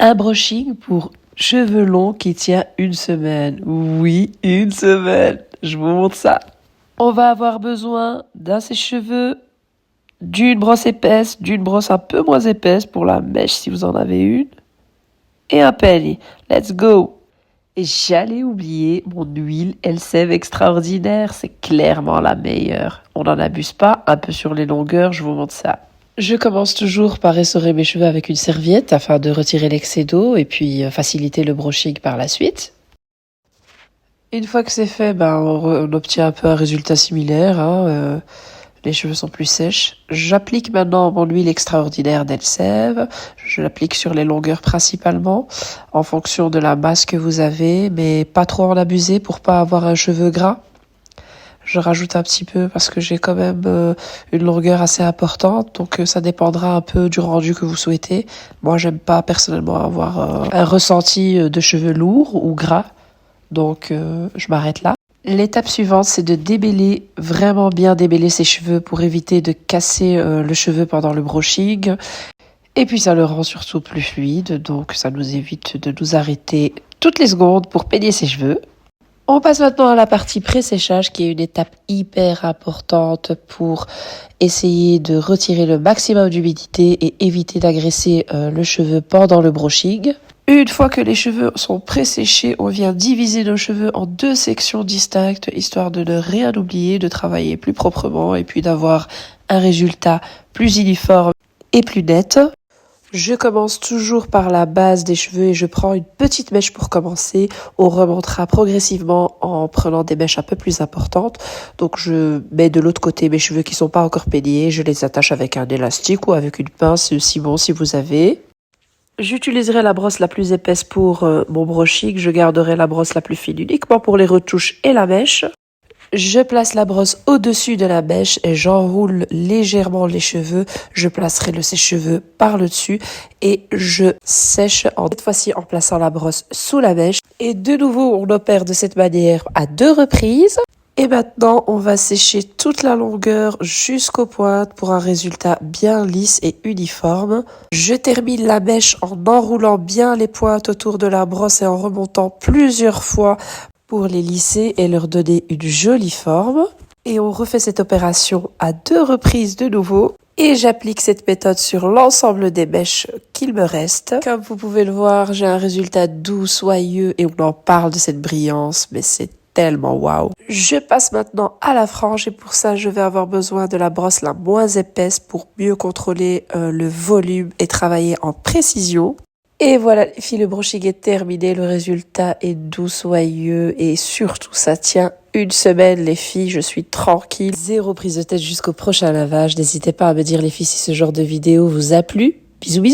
Un brushing pour cheveux longs qui tient une semaine. Oui, une semaine. Je vous montre ça. On va avoir besoin d'un sèche-cheveux, d'une brosse épaisse, d'une brosse un peu moins épaisse pour la mèche si vous en avez une, et un penny. Let's go! Et j'allais oublier mon huile Elseve extraordinaire, c'est clairement la meilleure. On n'en abuse pas, un peu sur les longueurs, je vous montre ça. Je commence toujours par essorer mes cheveux avec une serviette afin de retirer l'excès d'eau et puis faciliter le brushing par la suite. Une fois que c'est fait, on obtient un peu un résultat similaire. Les cheveux sont plus sèches. J'applique maintenant mon huile extraordinaire d'Elseve. Je l'applique sur les longueurs principalement, en fonction de la masse que vous avez, mais pas trop en abuser pour pas avoir un cheveu gras. Je rajoute un petit peu parce que j'ai quand même une longueur assez importante, donc ça dépendra un peu du rendu que vous souhaitez. Moi, j'aime pas personnellement avoir un ressenti de cheveux lourds ou gras, donc je m'arrête là. L'étape suivante, c'est de démêler, vraiment bien démêler ses cheveux pour éviter de casser le cheveu pendant le brushing. Et puis ça le rend surtout plus fluide, donc ça nous évite de nous arrêter toutes les secondes pour peigner ses cheveux. On passe maintenant à la partie pré-séchage qui est une étape hyper importante pour essayer de retirer le maximum d'humidité et éviter d'agresser le cheveu pendant le brushing. Une fois que les cheveux sont pré-séchés, on vient diviser nos cheveux en deux sections distinctes, histoire de ne rien oublier, de travailler plus proprement et puis d'avoir un résultat plus uniforme et plus net. Je commence toujours par la base des cheveux et je prends une petite mèche pour commencer. On remontera progressivement en prenant des mèches un peu plus importantes. Donc je mets de l'autre côté mes cheveux qui sont pas encore peignés, je les attache avec un élastique ou avec une pince, c'est aussi bon si vous avez. J'utiliserai la brosse la plus épaisse pour mon brushing, je garderai la brosse la plus fine uniquement pour les retouches et la mèche. Je place la brosse au-dessus de la mèche et j'enroule légèrement les cheveux. Je placerai le sèche-cheveux par le dessus et je sèche cette fois-ci en plaçant la brosse sous la mèche. Et de nouveau, on opère de cette manière à 2 reprises. Et maintenant, on va sécher toute la longueur jusqu'aux pointes pour un résultat bien lisse et uniforme. Je termine la mèche en enroulant bien les pointes autour de la brosse et en remontant plusieurs fois pour les lisser et leur donner une jolie forme. Et on refait cette opération à 2 reprises de nouveau. Et j'applique cette méthode sur l'ensemble des mèches qu'il me reste. Comme vous pouvez le voir, j'ai un résultat doux, soyeux et on en parle de cette brillance, mais c'est tellement waouh. Je passe maintenant à la frange et pour ça, je vais avoir besoin de la brosse la moins épaisse pour mieux contrôler le volume et travailler en précision. Et voilà les filles, le brushing est terminé, le résultat est doux, soyeux et surtout ça tient une semaine les filles, je suis tranquille. 0 prise de tête jusqu'au prochain lavage, n'hésitez pas à me dire les filles si ce genre de vidéo vous a plu. Bisous bisous.